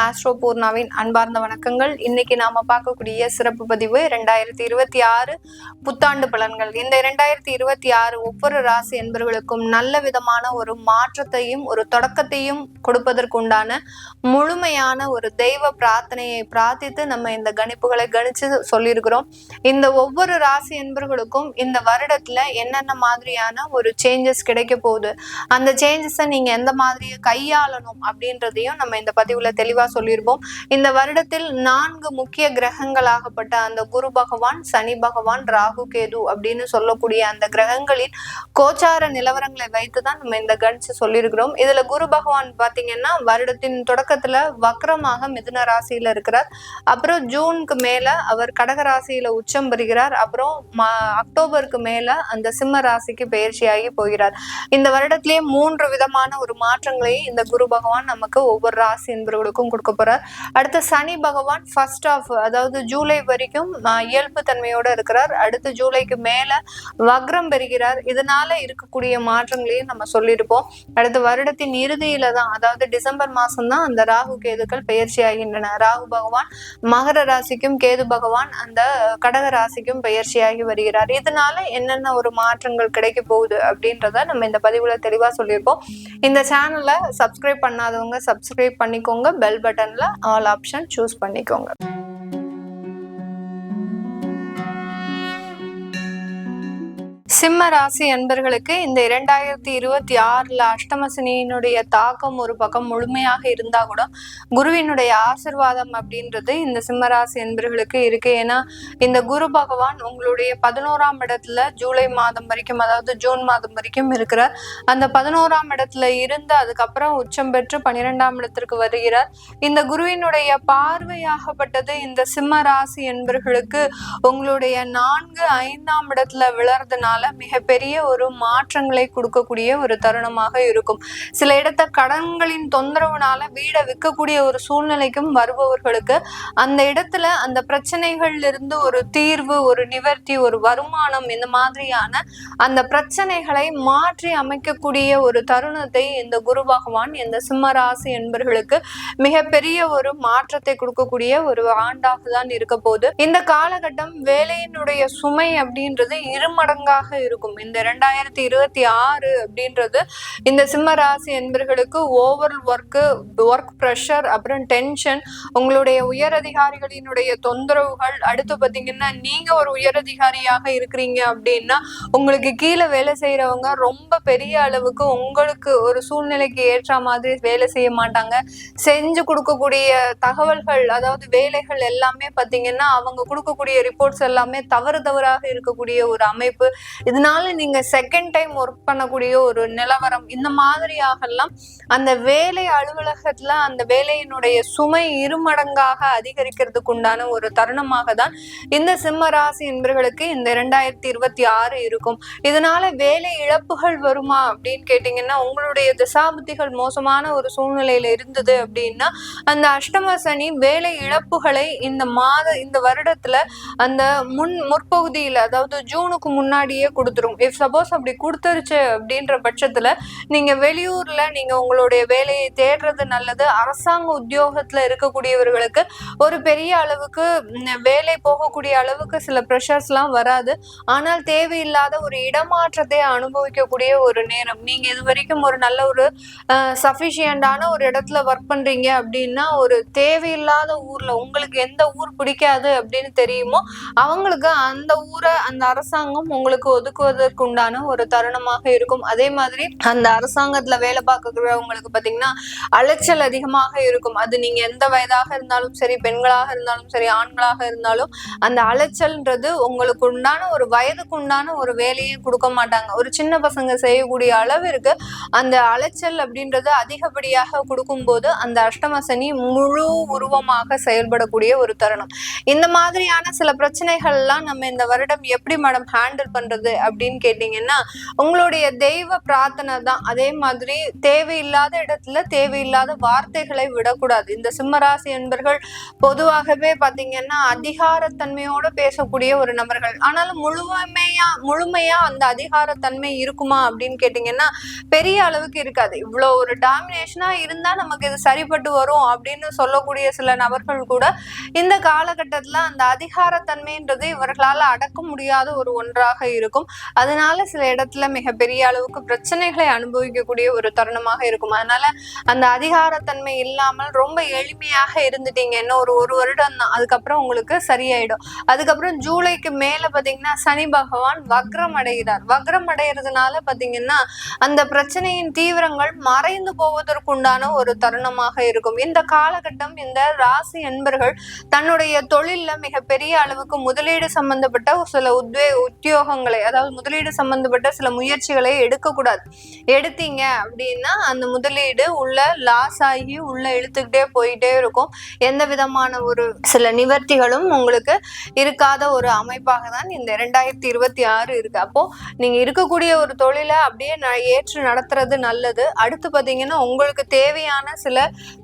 Astro பூர்ணாவின் அன்பார்ந்த வணக்கங்கள். இன்னைக்கு நாம பார்க்கக்கூடிய சிறப்பு பதிவு 2026 புத்தாண்டு பலன்கள். இந்த 2026 ஒவ்வொரு ராசி என்பவர்களுக்கும் நல்ல விதமான ஒரு மாற்றத்தையும் ஒரு தொடக்கத்தையும் கொடுப்பதற்குண்டான முழுமையான ஒரு தெய்வ பிரார்த்தனையை பிரார்த்தித்து நம்ம இந்த கணிப்புகளை கணிச்சு சொல்லியிருக்கிறோம். இந்த ஒவ்வொரு ராசி என்பவர்களுக்கும் இந்த வருடத்துல என்னென்ன மாதிரியான ஒரு சேஞ்சஸ் கிடைக்க போகுது, அந்த சேஞ்சஸை நீங்க எந்த மாதிரி கையாளணும் அப்படின்றதையும் நம்ம இந்த பதிவுல தெளிவா சொல்லியிருப்போம். இந்த வருடத்தில் 4 முக்கிய கிரகங்களாகப்பட்ட அந்த குரு பகவான், சனி பகவான், ராகு, கேது அப்படின்னு சொல்லக்கூடிய அந்த கிரகங்களின் கோச்சார நிலவரங்களை வைத்துதான் நம்ம இந்த கணிச்சு சொல்லியிருக்கிறோம். இதுல குரு பகவான் பாத்தீங்கன்னா வருடத்தின் தொடக்கத்துல வக்ரமாக மிதுன ராசியில இருக்கிறார். அப்புறம் ஜூனுக்கு மேல அவர் கடக ராசியில உச்சம் பெறுகிறார். அப்புறம் அக்டோபருக்கு மேல அந்த சிம்ம ராசிக்கு பயிற்சியாகி போகிறார். இந்த வருடத்திலேயே 3 விதமான ஒரு மாற்றங்களை இந்த குரு பகவான் நமக்கு ஒவ்வொரு ராசி என்பவர்களுக்கும் கொடுக்க போறார். அடுத்து சனி பகவான் ஃபர்ஸ்ட் ஆஃப் அதாவது ஜூலை வரைக்கும் இயல்பு தன்மையோட இருக்கிறார். அடுத்து ஜூலைக்கு மேல வக்ரம் பெறுகிறார். இதனால இருக்கக்கூடிய மாற்றங்களையும் நம்ம சொல்லியிருப்போம். அடுத்து வருடத்தின் இறுதியில தான் அதாவது டிசம்பர் மாசம் தான் அந்த ராகு கேதுக்கள் பயிற்சி ஆகின்றன. ராகு பகவான் மகர ராசிக்கும் கேது பகவான் அந்த கடக ராசிக்கும் பயிற்சியாகி வருகிறார். இதனால என்னென்ன ஒரு மாற்றங்கள் கிடைக்க போகுது அப்படின்றத நம்ம இந்த பதிவுல தெளிவா சொல்லியிருப்போம். இந்த சேனலை சப்ஸ்கிரைப் பண்ணாதவங்க சப்ஸ்கிரைப் பண்ணிக்கோங்க. பெல் பட்டன்ல ஆல் ஆப்ஷன் சூஸ் பண்ணிக்கோங்க. சிம்ம ராசி அன்பர்களுக்கு இந்த 2026 அஷ்டமசனியினுடைய தாக்கம் ஒரு பக்கம் முழுமையாக இருந்தா கூட குருவினுடைய ஆசிர்வாதம் அப்படின்றது இந்த சிம்ம ராசி அன்பர்களுக்கு இருக்கு. ஏன்னா இந்த குரு பகவான் உங்களுடைய 11ஆம் இடத்துல ஜூலை மாதம் வரைக்கும் அதாவது ஜூன் மாதம் வரைக்கும் இருக்கிறார். அந்த 11ஆம் இடத்துல இருந்து அதுக்கப்புறம் உச்சம் பெற்று 12ஆம் இடத்திற்கு வருகிறார். இந்த குருவினுடைய பார்வையாகப்பட்டது இந்த சிம்ம ராசி என்பர்களுக்கு உங்களுடைய 4, 5ஆம் இடத்துல விழறதுனால மிகப்பெரிய ஒரு மாற்றங்களை கொடுக்கக்கூடிய ஒரு தருணமாக இருக்கும். சில இடத்த கடன்களின் தொந்தரவுனால வீடை விற்கக்கூடிய ஒரு சூழ்நிலைக்கும் வருபவர்களுக்கு அந்த இடத்துல அந்த பிரச்சனைகள்ல இருந்து ஒரு தீர்வு, ஒரு நிவர்த்தி, ஒரு வருமானம், இந்த மாதிரியான அந்த பிரச்சனைகளை மாற்றி அமைக்கக்கூடிய ஒரு தருணத்தை இந்த குரு பகவான் இந்த சிம்ம ராசி என்பர்களுக்கு மிகப்பெரிய ஒரு மாற்றத்தை கொடுக்கக்கூடிய ஒரு ஆண்டாக தான் இருக்க போகுது. இந்த காலகட்டம் வேலையினுடைய சுமை அப்படின்றது இருமடங்காக இருக்கும். இந்த 2026 அப்படின்றது இந்த சிம்ம ராசி என்பர்களுக்கு ஓவர் ஒர்க் ப்ரெஷர், அப்புறம் டென்ஷன், உங்களுடைய உயர் அதிகாரிகளினுடைய தொந்தரவுகள், அடுத்து பாத்தீங்கன்னா நீங்க ஒரு உயர் அதிகாரியாக இருக்கிறீங்க அப்படின்னா உங்களுக்கு கீழே வேலை செய்யறவங்க ரொம்ப பெரிய அளவுக்கு உங்களுக்கு ஒரு சூழ்நிலைக்கு ஏற்ற மாதிரி வேலை செய்ய மாட்டாங்க. செஞ்சு கொடுக்கக்கூடிய தகவல்கள் அதாவது வேலைகள் எல்லாமே பாத்தீங்கன்னா அவங்க கொடுக்கக்கூடிய ரிப்போர்ட்ஸ் எல்லாமே தவறாக இருக்கக்கூடிய ஒரு அமைப்பு. இதனால நீங்க செகண்ட் டைம் ஒர்க் பண்ணக்கூடிய ஒரு நிலவரம், இந்த மாதிரியாகலாம் அந்த வேலை அலுவலகத்துல அந்த வேலையினுடைய சுமை இருமடங்காக அதிகரிக்கிறதுக்கு உண்டான ஒரு தருணமாக தான் இந்த சிம்ம ராசி என்பவர்களுக்கு இந்த 2026 இருக்கும். இதனால வேலை இழப்புகள் வருமா அப்படின்னு கேட்டீங்கன்னா உங்களுடைய திசாபுத்திகள் மோசமான ஒரு சூழ்நிலையில இருந்தது அப்படின்னா அந்த அஷ்டம சனி வேலை இழப்புகளை இந்த வருடத்துல அந்த முற்பகுதியில அதாவது ஜூனுக்கு முன்னாடியே கொடுத்துரும். இஃப் சப்போஸ் அப்படி கொடுத்துருச்சு அப்படின்ற பட்சத்துல நீங்க வெளியூர்ல நீங்க உங்களுடைய வேலையை தேடுறது நல்லது. அரசாங்க உத்தியோகத்துல இருக்கக்கூடியவர்களுக்கு ஒரு பெரிய அளவுக்கு வேலை போகக்கூடிய அளவுக்கு சில ப்ரெஷர்ஸ் எல்லாம் வராது. ஆனால் தேவையில்லாத ஒரு இடமாற்றத்தை அனுபவிக்கக்கூடிய ஒரு நேரம். நீங்க இது வரைக்கும் ஒரு நல்ல ஒரு சஃபிஷியண்டான ஒரு இடத்துல ஒர்க் பண்றீங்க அப்படின்னா ஒரு தேவையில்லாத ஊர்ல உங்களுக்கு எந்த ஊர் பிடிக்காது அப்படின்னு தெரியுமோ அவங்களுக்கு அந்த ஊரை அந்த அரசாங்கம் உங்களுக்கு ஒதுக்குவதற்கு உண்டான ஒரு தருணமாக இருக்கும். அதே மாதிரி அந்த அரசாங்கத்துல வேலை பார்க்கறவங்களுக்கு பாத்தீங்கன்னா அலைச்சல் அதிகமாக இருக்கும். அது நீங்க எந்த வயதாக இருந்தாலும் சரி, பெண்களாக இருந்தாலும் சரி, ஆண்களாக இருந்தாலும் அந்த அலைச்சல்ன்றது உங்களுக்கு உண்டான ஒரு வயதுக்கு உண்டான ஒரு வேலையை கொடுக்க மாட்டாங்க. ஒரு சின்ன பசங்க செய்யக்கூடிய அளவிற்கு அந்த அலைச்சல் அப்படின்றது அதிகப்படியாக கொடுக்கும் போது அந்த அஷ்டம சனி முழு உருவமாக செயல்படக்கூடிய ஒரு தருணம். இந்த மாதிரியான சில பிரச்சனைகள்லாம் நம்ம இந்த வருடம் எப்படி மேடம் ஹேண்டில் பண்றது அப்படின்னு கேட்டீங்கன்னா உங்களுடைய தெய்வ பிரார்த்தனை தான். அதே மாதிரி தேவையில்லாத இடத்துல தேவையில்லாத வார்த்தைகளை விடக்கூடாது. இந்த சிம்மராசி என்பர்கள் பொதுவாகவே பாத்தீங்கன்னா அதிகாரத்தன்மையோட பேசக்கூடிய ஒரு நபர்கள். ஆனாலும் முழுமையா அந்த அதிகாரத்தன்மை இருக்குமா அப்படின்னு கேட்டீங்கன்னா பெரிய அளவுக்கு இருக்காது. இவ்வளவு ஒரு டாமினேஷனா இருந்தா நமக்கு இது சரிப்பட்டு வரும் அப்படின்னு சொல்லக்கூடிய சில நபர்கள் கூட இந்த காலகட்டத்துல அந்த அதிகாரத்தன்மைன்றது இவர்களால அடக்க முடியாத ஒரு ஒன்றாக இருக்கும். அதனால சில இடத்துல மிகப்பெரிய அளவுக்கு பிரச்சனைகளை அனுபவிக்கக்கூடிய ஒரு தருணமாக இருக்கும். அதனால அந்த அதிகாரத்தன்மை இல்லாமல் ரொம்ப எளிமையாக இருந்துட்டீங்க இன்னும் ஒரு வருடம் தான், அதுக்கப்புறம் உங்களுக்கு சரியாயிடும். அதுக்கப்புறம் ஜூலைக்கு மேல பாத்தீங்கன்னா சனி பகவான் வக்ரம் அடைகிறார். வக்ரம் அடைகிறதுனால பாத்தீங்கன்னா அந்த பிரச்சனையின் தீவிரங்கள் மறைந்து போவதற்குண்டான ஒரு தருணமாக இருக்கும். இந்த காலகட்டம் இந்த ராசி என்பர்கள் தன்னுடைய தொழில்ல மிகப்பெரிய அளவுக்கு முதலீடு சம்பந்தப்பட்ட சில உத்தியோகங்களை, அதாவது முதலீடு சம்பந்தப்பட்ட சில முயற்சிகளை எடுக்கக்கூடாது. எடுத்தீங்க அப்படின்னா அந்த முதலீடு உள்ள லாஸ் ஆகி உள்ள இழுத்துக்கிட்டே போயிட்டே இருக்கும். எந்த விதமான ஒரு சில நிவர்த்திகளும் உங்களுக்கு இருக்காத ஒரு அமைப்பாக தான் இந்த 2026 இருக்கு. அப்போ நீங்க இருக்கக்கூடிய ஒரு தொழிலை அப்படியே ஏற்று நடத்துறது நல்லது. அடுத்து பாத்தீங்கன்னா உங்களுக்கு தேவையான சில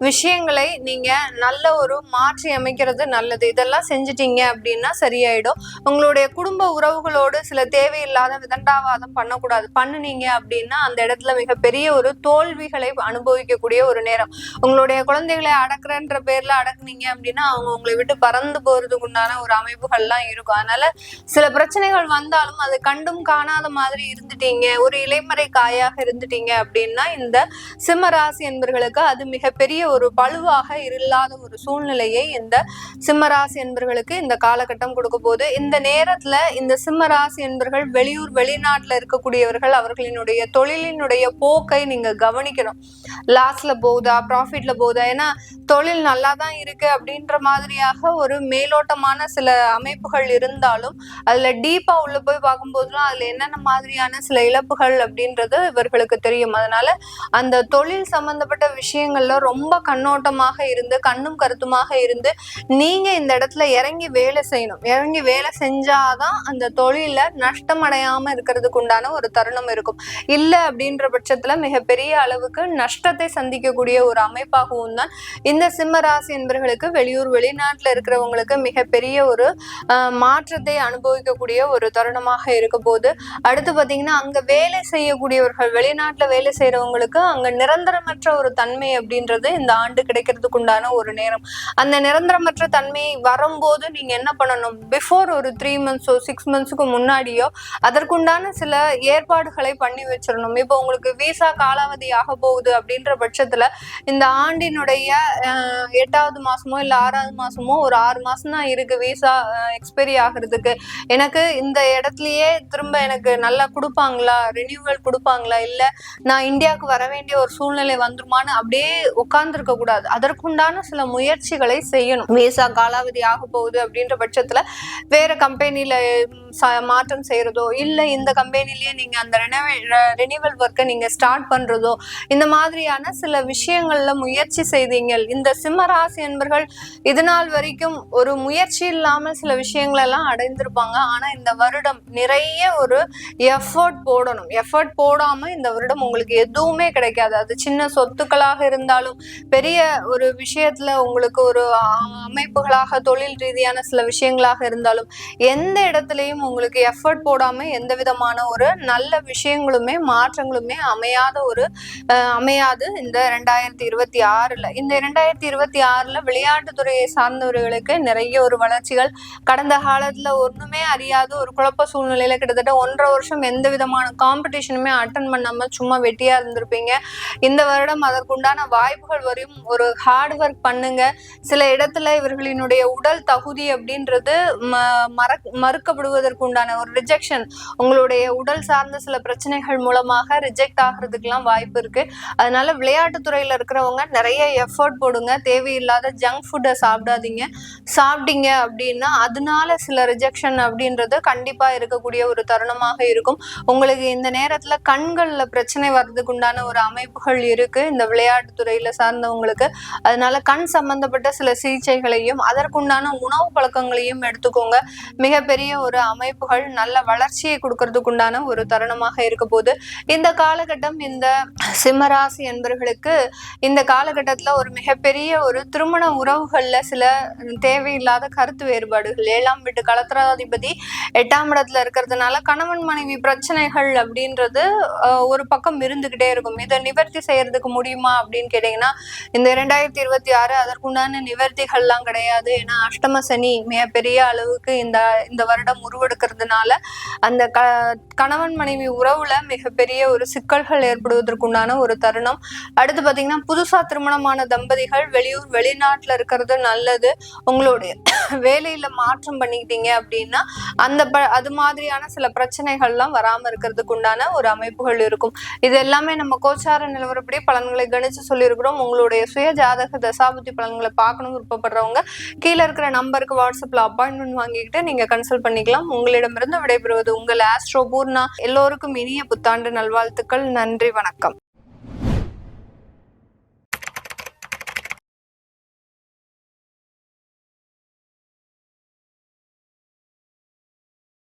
விஷயங்களை நீங்க நல்ல ஒரு மாற்றி அமைக்கிறது நல்லது. இதெல்லாம் செஞ்சுட்டீங்க அப்படின்னா சரியாயிடும். உங்களுடைய குடும்ப உறவுகளோடு சில தேவையில்லாத விதண்டாவாதம் பண்ணக்கூடாது. பண்ணுனீங்க அப்படின்னா அந்த இடத்துல மிகப்பெரிய ஒரு தோல்விகளை அனுபவிக்கக்கூடிய ஒரு நேரம். உங்களுடைய குழந்தைகளை அடக்குறன்ற பேர்ல அடக்குனீங்க அப்படின்னா அவங்க உங்களை விட்டு பறந்து போறதுக்கு உண்டான ஒரு அமைப்புகள்லாம் இருக்கும். அதனால சில பிரச்சனைகள் வந்தாலும் அது கண்டும் காணாத மாதிரி இருந்துட்டீங்க, ஒரு இலைமறை காயாக இருந்துட்டீங்க அப்படின்னா இந்த சிம்மராசி என்பர்களுக்கு அது மிகப்பெரிய ஒரு பழுவாக இல்லாத ஒரு சூழ்நிலையை இந்த சிம்மராசி என்பர்களுக்கு இந்த காலகட்டம் கொடுக்க போகுது. இந்த நேரத்துல இந்த சிம்மராசி என்பர்கள் வெளியூர் வெளிநாட்டுல இருக்கக்கூடியவர்கள் அவர்களினுடைய தொழிலினுடைய போக்கை நீங்க கவனிக்கணும். லாஸ்ல போகுதா ப்ராஃபிட்ல போகுதா? ஏன்னா தொழில் நல்லா தான் இருக்கு அப்படின்ற மாதிரியாக ஒரு மேலோட்டமான சில அமைப்புகள் இருந்தாலும் அதுல டீப்பா உள்ள போய் பார்க்கும்போதுலாம் அதுல என்னென்ன மாதிரியான சில இழப்புகள் அப்படின்றது இவர்களுக்கு தெரியும். அதனால அந்த தொழில் சம்பந்தப்பட்ட விஷயங்கள்ல ரொம்ப கண்ணோட்டமாக இருந்து கண்ணும் கருத்துமாக இருந்து நீங்க இந்த இடத்துல இறங்கி வேலை செய்யணும். இறங்கி வேலை செஞ்சாதான் அந்த தொழில நஷ்டம் அடையாம இருக்கிறதுக்கு உண்டான ஒரு தருணம் இருக்கும். இல்ல அப்படின்ற பட்சத்துல மிகப்பெரிய அளவுக்கு நஷ்டத்தை சந்திக்கக்கூடிய ஒரு அமைப்பாகவும் தான் இந்த சிம்மராசி என்பர்களுக்கு வெளியூர் வெளிநாட்டுல இருக்கிறவங்களுக்கு மிகப்பெரிய ஒரு மாற்றத்தை அனுபவிக்கக்கூடிய ஒரு தருணமாக இருக்க போது. அடுத்து பாத்தீங்கன்னா அங்க வேலை செய்யக்கூடியவர்கள், வெளிநாட்டுல வேலை செய்யறவங்களுக்கு அங்க நிரந்தரமற்ற ஒரு தன்மை அப்படின்றது இந்த ஆண்டு கிடைக்கிறதுக்கு உண்டான ஒரு நேரம். அந்த நிரந்தரமற்ற தன்மை வரும்போது நீங்க என்ன பண்ணணும், பிஃபோர் ஒரு 3 months 6 monthsக்கு முன்னாடியோ அதற்குண்டான சில ஏற்பாடுகளை பண்ணி வச்சிடணும். இப்போ உங்களுக்கு விசா காலாவதி ஆக போகுது அப்படின்ற பட்சத்துல இந்த ஆண்டினுடைய 8வது மாசமோ இல்ல 6வது மாசமோ ஒரு 6 மாசம் தான் இருக்கு விசா எக்ஸ்பைரி ஆகுறதுக்கு. எனக்கு இந்த இடத்துலயே திரும்ப எனக்கு நல்லா கொடுப்பாங்களா, ரினியூவல் கொடுப்பாங்களா, இல்ல நான் இந்தியாவுக்கு வர வேண்டிய ஒரு சூழ்நிலை வந்துருமான்னு அப்படியே உட்கார்ந்துருக்க கூடாது. அதற்குண்டான சில முயற்சிகளை செய்யணும். விசா காலாவதி ஆக போகுது அப்படின்ற பட்சத்துல வேற கம்பெனில மாற்றம் செய்யறதோ இல்ல இந்த கம்பெனிலேயே நீங்க அந்த ரினியூவல் ஒர்க்கை நீங்க ஸ்டார்ட் பண்றதோ இந்த மாதிரியான சில விஷயங்கள்ல முயற்சி செய்தீங்க. இந்த சிம்மராசி என்பர்கள் இது நாள் வரைக்கும் ஒரு முயற்சி இல்லாமல் சில விஷயங்கள் எல்லாம் அடைந்திருப்பாங்க. ஆனா இந்த வருடம் நிறைய ஒரு எஃபர்ட் போடணும். எஃபர்ட் போடாம இந்த வருடம் உங்களுக்கு எதுவுமே கிடைக்காது. அது சின்ன சொத்துக்களாக இருந்தாலும் பெரிய ஒரு விஷயத்துல உங்களுக்கு ஒரு அமைப்புகளாக தொழில் ரீதியான சில விஷயங்களாக இருந்தாலும் எந்த இடத்துலயும் உங்களுக்கு எஃபர்ட் போடாம எந்த விதமான ஒரு நல்ல விஷயங்களுமே மாற்றங்களுமே அமையாது இந்த 2026ல. இந்த 2026ல விளையாட்டுத்துறையை சார்ந்தவர்களுக்கு நிறைய ஒரு வளர்ச்சிகள். கடந்த காலத்துல ஒண்ணுமே அறியாத ஒரு குழப்ப சூழ்நிலையில கிட்டத்தட்ட 1.5 வருஷம் எந்த விதமான காம்படிஷனுமே அட்டன் பண்ணாம சும்மா வெட்டியா இருந்திருப்பீங்க. இந்த வருடம் அதற்குண்டான வாய்ப்புகள் வரையும் ஒரு ஹார்ட் ஒர்க் பண்ணுங்க. சில இடத்துல இவர்களினுடைய உடல் தகுதி அப்படின்றது மறுக்கப்படுவதற்கு உண்டான ஒரு ரிஜெக்ஷன், உங்களுடைய உடல் சார்ந்த சில பிரச்சனைகள் மூலமாக ரிஜெக்ட் ஆகிறதுக்கெல்லாம் வாய்ப்பு இருக்கு. அதனால விளையாட்டுத்துறையில இருக்கிறவங்க நிறைய எஃபர்ட் போடுங்க. தேவையில்லாத ஜங்க் ஃபுட்டை சாப்பிடாதீங்க. சாப்பிட்டீங்க அப்படின்னா அதனால சில ரிஜெக்ஷன் அப்படின்றது கண்டிப்பா இருக்கக்கூடிய ஒரு தருணமாக இருக்கும். உங்களுக்கு இந்த நேரத்துல கண்கள்ல பிரச்சனை வர்றதுக்கு உண்டான ஒரு அமைப்புகள் இருக்கு இந்த விளையாட்டுத்துறையில சார்ந்தவங்களுக்கு. அதனால கண் சம்பந்தப்பட்ட சில சிகிச்சைகளையும் அதற்குண்டான உணவு பழக்கங்களையும் எடுத்துக்கோங்க. மிகப்பெரிய ஒரு அமைப்புகள் நல்ல வளர்ச்சியை கொடுக்கறதுக்கு உண்டான ஒரு தருணமாக இருக்க போது. இந்த காலகட்டம் இந்த சிம்மராசி என்பர்களுக்கு இந்த காலகட்டத்துல ஒரு மிகப்பெரிய ஒரு திருமண உறவுகள்ல சில தேவையில்லாத கருத்து வேறுபாடுகள், 7ஆம் வீட்டு களத்திராதிபதி 8ஆம் இடத்துல இருக்கிறதுனால கணவன் மனைவி பிரச்சனைகள் அப்படின்றது ஒரு பக்கம் இருந்துகிட்டே இருக்கும். இதை நிவர்த்தி செய்யறதுக்கு முடியுமா அப்படின்னு கேட்டீங்கன்னா இந்த 2026 அதற்குண்டான நிவர்த்திகள்லாம் கிடையாது. ஏன்னா அஷ்டம சனி மிகப்பெரிய அளவுக்கு இந்த வருடம் உருவெடுக்கிறதுனால அந்த கணவன் மனைவி உறவுல மிகப்பெரிய ஒரு சிக்கல்கள் ஏற்படுவதற்குண்டான ஒரு தருணம். அடுத்து பாத்தீங்கன்னா புதுசா திருமணமான தம்பதிகள் வெளியூர் வெளிநாட்டுல இருக்கிறது நல்லது. உங்களுடைய வேலையில மாற்றம் பண்ணிக்கிட்டீங்க அப்படின்னா அது மாதிரியான சில பிரச்சனைகள்லாம் வராம இருக்கிறதுக்கு உண்டான ஒரு அமைப்புகள் இருக்கும். இது எல்லாமே நம்ம கோச்சார நிலவரப்படி பலன்களை கணிச்சு சொல்லியிருக்கிறோம். உங்களுடைய சுய ஜாதக தசாபுத்தி பலன்களை பார்க்கணும் விருப்பப்படுறவங்க கீழே இருக்கிற நம்பருக்கு வாட்ஸ்அப்ல அப்பாயின்மெண்ட் வாங்கிக்கிட்டு நீங்க கன்சல்ட் பண்ணிக்கலாம். உங்களிடமிருந்து விடைபெறுவது உங்கள் ஆஸ்ட்ரோ பூர்ணா. எல்லோருக்கும் இனிய புத்தாண்டு நல்வாழ்த்துக்கள். நன்றி, வணக்கம்.